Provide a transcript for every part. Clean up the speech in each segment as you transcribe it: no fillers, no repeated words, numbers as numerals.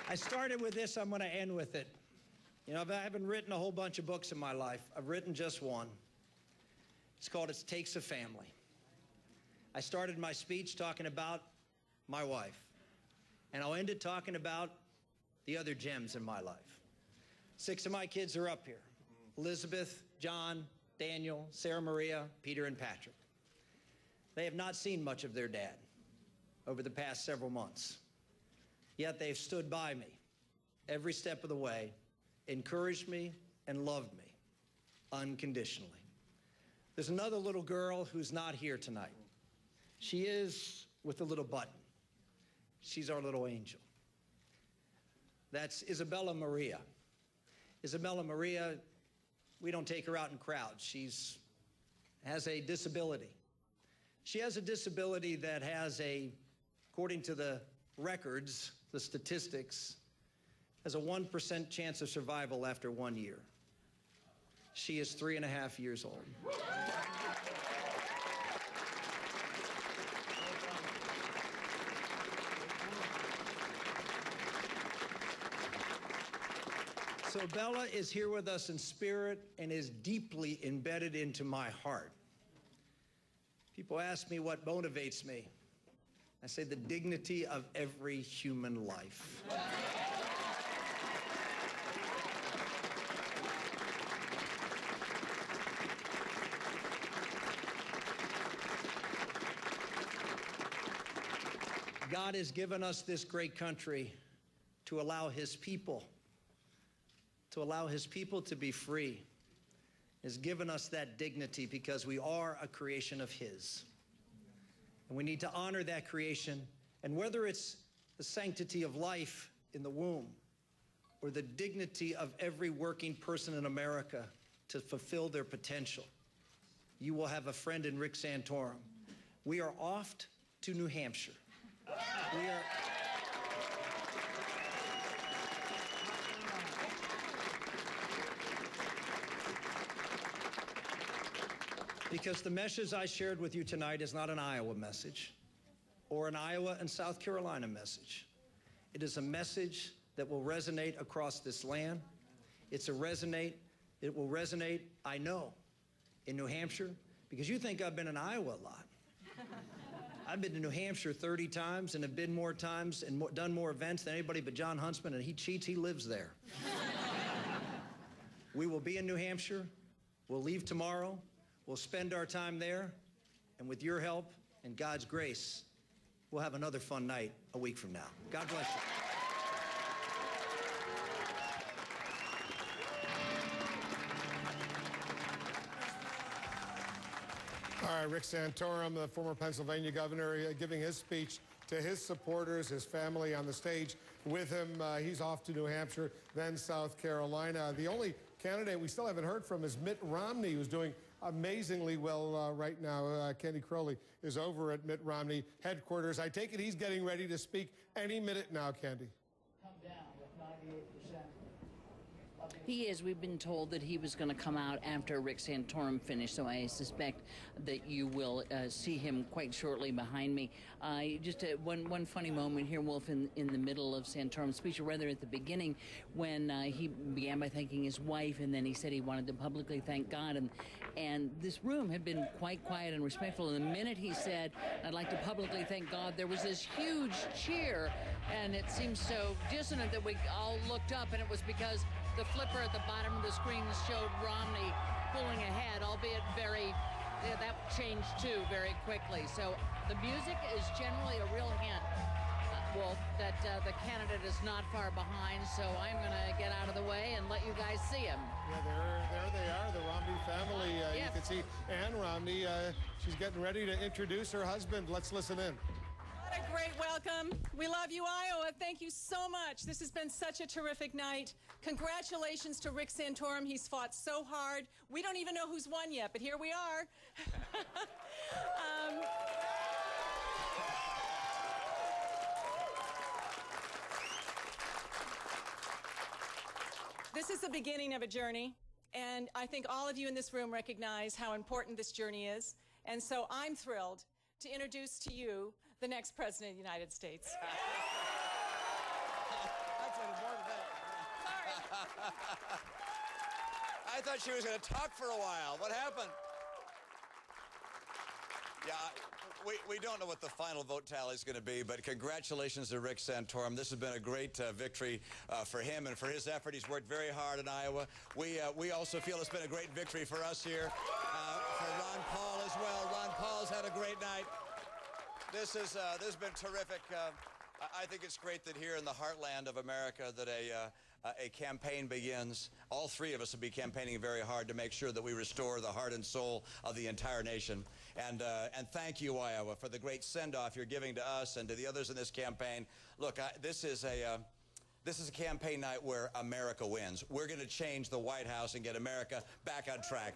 I started with this, I'm going to end with it. You know, I haven't written a whole bunch of books in my life. I've written just one. It's called It Takes a Family. I started my speech talking about my wife, and I'll end it talking about the other gems in my life. 6 of my kids are up here: Elizabeth, John, Daniel, Sarah Maria, Peter, and Patrick. They have not seen much of their dad over the past several months, yet they've stood by me every step of the way, encouraged me, and loved me unconditionally. There's another little girl who's not here tonight. She is with a little button. She's our little angel. That's Isabella Maria. Isabella Maria, we don't take her out in crowds. She has a disability. She has a disability that has according to the records, the statistics, has a 1% chance of survival after 1 year. She is 3.5 years old. So Bella is here with us in spirit and is deeply embedded into my heart. People ask me what motivates me. I say the dignity of every human life. God has given us this great country to allow his people to be free. Has given us that dignity because we are a creation of his. And we need to honor that creation. And whether it's the sanctity of life in the womb or the dignity of every working person in America to fulfill their potential, you will have a friend in Rick Santorum. We are off to New Hampshire. Because the message I shared with you tonight is not an Iowa message or an Iowa and South Carolina message. It is a message that will resonate across this land. It will resonate, I know, in New Hampshire, because you think I've been in Iowa a lot. I've been to New Hampshire 30 times and have been more times and done more events than anybody but John Huntsman, and he cheats, he lives there. We will be in New Hampshire. We'll leave tomorrow. We'll spend our time there, and with your help and God's grace, we'll have another fun night a week from now. God bless you. All right, Rick Santorum, the former Pennsylvania governor, giving his speech to his supporters, his family on the stage with him. He's off to New Hampshire, then South Carolina. The only candidate we still haven't heard from is Mitt Romney, who's doing amazingly well right now. Kenny Crowley is over at Mitt Romney headquarters. I take it he's getting ready to speak any minute now, Candy. Come down with 98%. He is. We've been told that he was going to come out after Rick Santorum finished, so I suspect that you will see him quite shortly behind me. Just one funny moment here, Wolf, in the middle of Santorum's speech, or rather at the beginning, when he began by thanking his wife, and then he said he wanted to publicly thank God. And this room had been quite quiet and respectful. And the minute he said, "I'd like to publicly thank God," there was this huge cheer, and it seemed so dissonant that we all looked up, and it was because the flipper at the bottom of the screen showed Romney pulling ahead, albeit that changed too very quickly. So the music is generally a real hint, Wolf, that the candidate is not far behind. So I'm going to get out of the way and let you guys see him. Yeah, there they are, the Romney family. Yes. You can see Ann Romney. She's getting ready to introduce her husband. Let's listen in. What a great welcome. We love you, Iowa. Thank you so much. This has been such a terrific night. Congratulations to Rick Santorum. He's fought so hard. We don't even know who's won yet, but here we are. This is the beginning of a journey, and I think all of you in this room recognize how important this journey is. And so I'm thrilled to introduce to you the next President of the United States. That's I thought she was going to talk for a while. What happened? Yeah, we don't know what the final vote tally is going to be, but congratulations to Rick Santorum. This has been a great victory for him and for his effort. He's worked very hard in Iowa. We also feel it's been a great victory for us here, for Ron Paul as well. Ron Paul's had a great night. This has been terrific. I think it's great that here in the heartland of America that a campaign begins. All three of us will be campaigning very hard to make sure that we restore the heart and soul of the entire nation. And thank you, Iowa, for the great send-off you're giving to us and to the others in this campaign. Look, this is a campaign night where America wins. We're going to change the White House and get America back on track.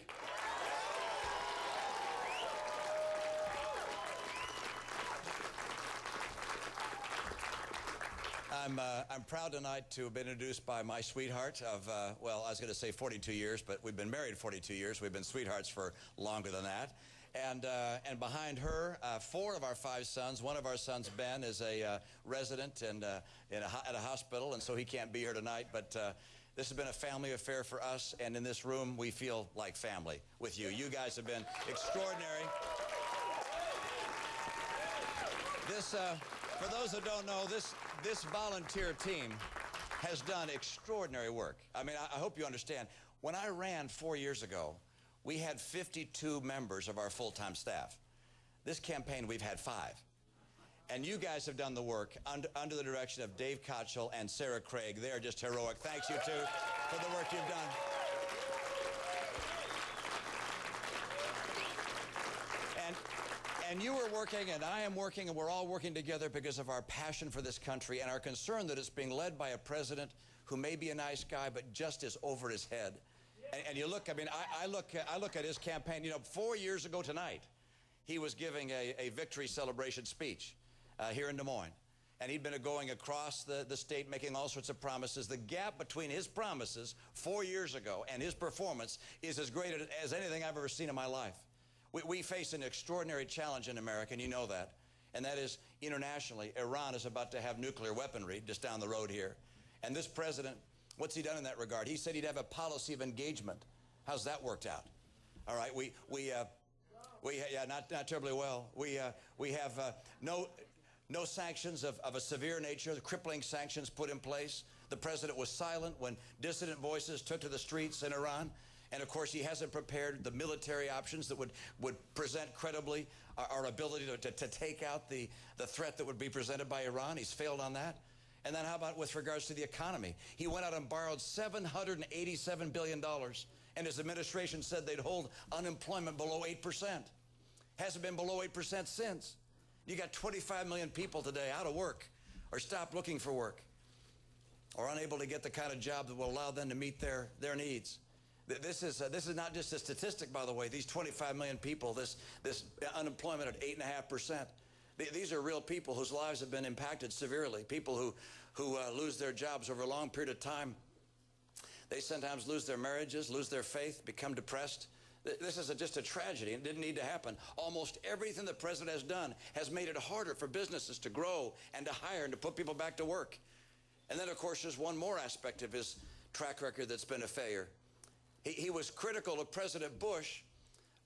I'm proud tonight to have been introduced by my sweetheart of, well, I was going to say 42 years, but we've been married 42 years. We've been sweethearts for longer than that. And behind her, 4 of our 5 sons. One of our sons, Ben, is a resident at a hospital, and so he can't be here tonight. But this has been a family affair for us, and in this room, we feel like family with you. You guys have been extraordinary. For those that don't know, this volunteer team has done extraordinary work. I mean, I hope you understand. When I ran 4 years ago, we had 52 members of our full-time staff. This campaign, we've had 5. And you guys have done the work under the direction of Dave Kochel and Sarah Craig. They are just heroic. Thanks, you two, for the work you've done. And you are working, and I am working, and we're all working together because of our passion for this country and our concern that it's being led by a president who may be a nice guy, but just is over his head. And you look, I mean, I look at his campaign. You know, 4 years ago tonight, he was giving a victory celebration speech here in Des Moines. And he'd been going across the state making all sorts of promises. The gap between his promises 4 years ago and his performance is as great as anything I've ever seen in my life. We face an extraordinary challenge in America, and you know that. And that is, internationally, Iran is about to have nuclear weaponry just down the road here. And this president, what's he done in that regard? He said he'd have a policy of engagement. How's that worked out? All right, yeah, not terribly well. We have no sanctions of a severe nature, the crippling sanctions put in place. The president was silent when dissident voices took to the streets in Iran. And, of course, he hasn't prepared the military options that would present credibly our ability to take out the threat that would be presented by Iran. He's failed on that. And then how about with regards to the economy? He went out and borrowed $787 billion, and his administration said they'd hold unemployment below 8%. Hasn't been below 8% since. You got 25 million people today out of work or stopped looking for work or unable to get the kind of job that will allow them to meet their needs. This is not just a statistic, by the way. These 25 million people, this unemployment at 8.5%. These are real people whose lives have been impacted severely. People who lose their jobs over a long period of time. They sometimes lose their marriages, lose their faith, become depressed. This is just a tragedy. It didn't need to happen. Almost everything the president has done has made it harder for businesses to grow and to hire and to put people back to work. And then, of course, there's one more aspect of his track record that's been a failure. He was critical of President Bush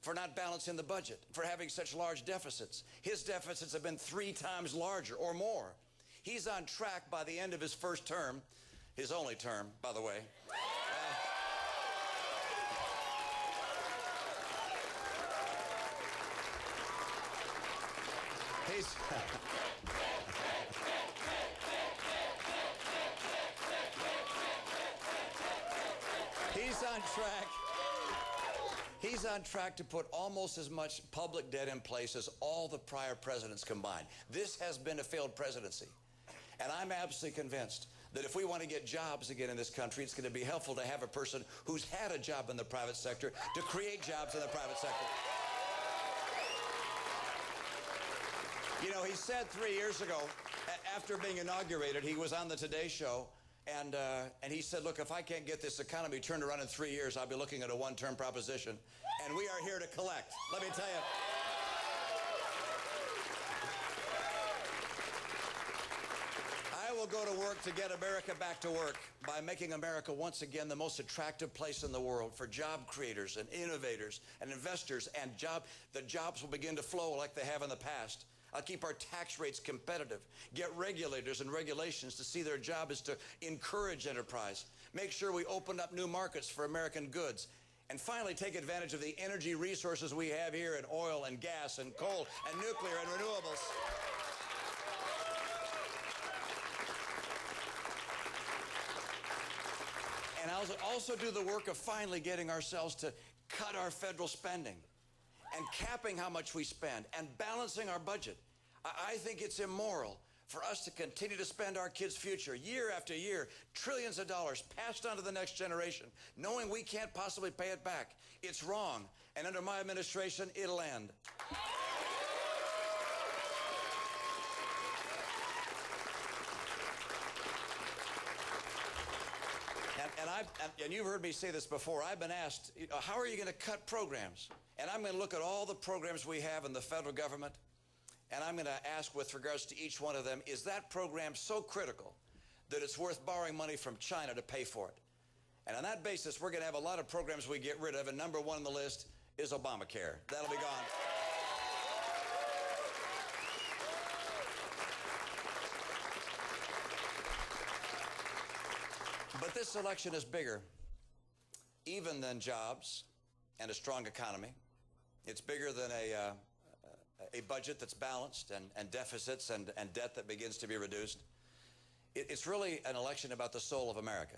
for not balancing the budget, for having such large deficits. His deficits have been 3 times larger or more. He's on track by the end of his first term, his only term, by the way. He's on track to put almost as much public debt in place as all the prior presidents combined. This has been a failed presidency. And I'm absolutely convinced that if we want to get jobs again in this country, it's going to be helpful to have a person who's had a job in the private sector to create jobs in the private sector. You know, he said 3 years ago, after being inaugurated, he was on the Today Show, and he said, look, if I can't get this economy turned around in 3 years, I'll be looking at a one-term proposition. And we are here to collect. Let me tell you. I will go to work to get America back to work by making America once again the most attractive place in the world for job creators and innovators and investors, and the jobs will begin to flow like they have in the past. I'll keep our tax rates competitive, get regulators and regulations to see their job is to encourage enterprise, make sure we open up new markets for American goods, and finally take advantage of the energy resources we have here in oil and gas and coal and nuclear and renewables. And I'll also do the work of finally getting ourselves to cut our federal spending and capping how much we spend and balancing our budget. I think it's immoral for us to continue to spend our kids' future year after year, trillions of dollars passed on to the next generation, knowing we can't possibly pay it back. It's wrong, and under my administration, it'll end. And you've heard me say this before. I've been asked, how are you going to cut programs? And I'm going to look at all the programs we have in the federal government, and I'm going to ask with regards to each one of them, is that program so critical that it's worth borrowing money from China to pay for it? And on that basis, we're going to have a lot of programs we get rid of, and number one on the list is Obamacare. That'll be gone. But this election is bigger even than jobs and a strong economy. It's bigger than a budget that's balanced and deficits and debt that begins to be reduced. It's really an election about the soul of America.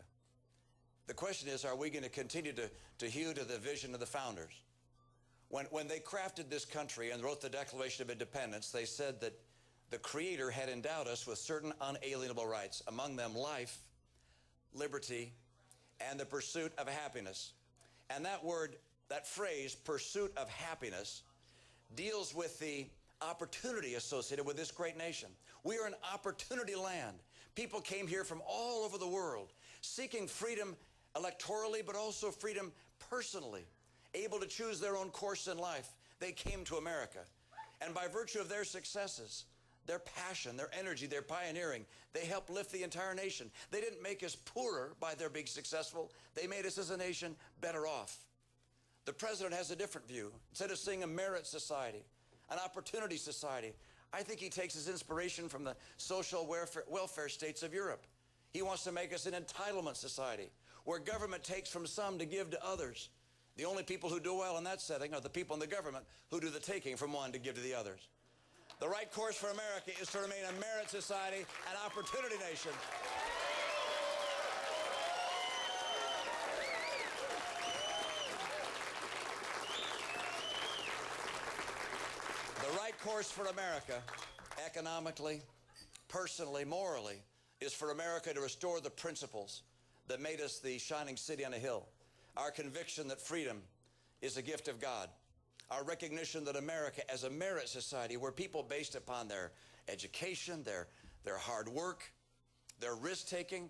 The question is, are we going to continue to hew to the vision of the founders? When they crafted this country and wrote the Declaration of Independence, they said that the Creator had endowed us with certain unalienable rights, among them life, liberty, and the pursuit of happiness. And that phrase, pursuit of happiness, deals with the opportunity associated with this great nation. We are an opportunity land. People came here from all over the world, seeking freedom electorally, but also freedom personally, able to choose their own course in life. They came to America. And by virtue of their successes, their passion, their energy, their pioneering, they helped lift the entire nation. They didn't make us poorer by their being successful. They made us as a nation better off. The president has a different view. Instead of seeing a merit society, an opportunity society, I think he takes his inspiration from the social welfare states of Europe. He wants to make us an entitlement society, where government takes from some to give to others. The only people who do well in that setting are the people in the government who do the taking from one to give to the others. The right course for America is to remain a merit society, an opportunity nation. The right course for America, economically, personally, morally, is for America to restore the principles that made us the shining city on a hill. Our conviction that freedom is a gift of God. Our recognition that America as a merit society, where people based upon their education, their hard work, their risk-taking,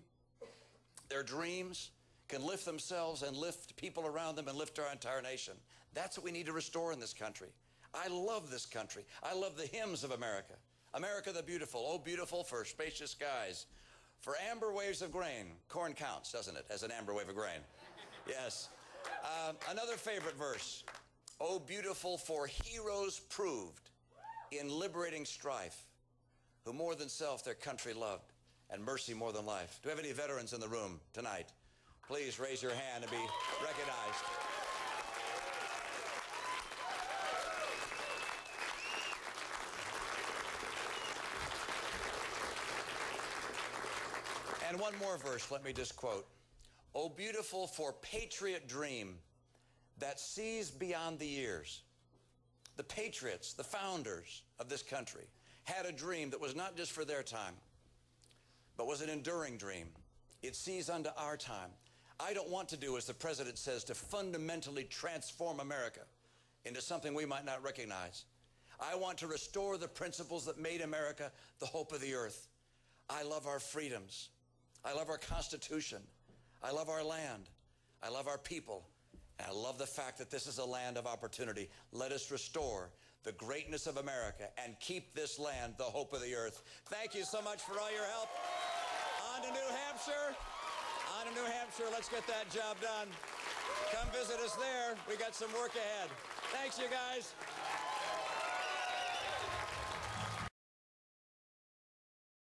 their dreams, can lift themselves and lift people around them and lift our entire nation. That's what we need to restore in this country. I love this country. I love the hymns of America. America the beautiful, oh beautiful for spacious skies, for amber waves of grain. Corn counts, doesn't it, as an amber wave of grain? Yes. Another favorite verse. Oh, beautiful for heroes proved in liberating strife, who more than self their country loved, and mercy more than life. Do we have any veterans in the room tonight? Please raise your hand and be recognized. And one more verse, let me just quote. Oh, beautiful for patriot dream that sees beyond the years. The patriots, the founders of this country, had a dream that was not just for their time, but was an enduring dream. It sees unto our time. I don't want to do, as the president says, to fundamentally transform America into something we might not recognize. I want to restore the principles that made America the hope of the earth. I love our freedoms. I love our Constitution. I love our land. I love our people. And I love the fact that this is a land of opportunity. Let us restore the greatness of America and keep this land the hope of the earth. Thank you so much for all your help. Hampshire. On to New Hampshire. Let's get that job done. Come visit us there. We got some work ahead. Thanks, you guys.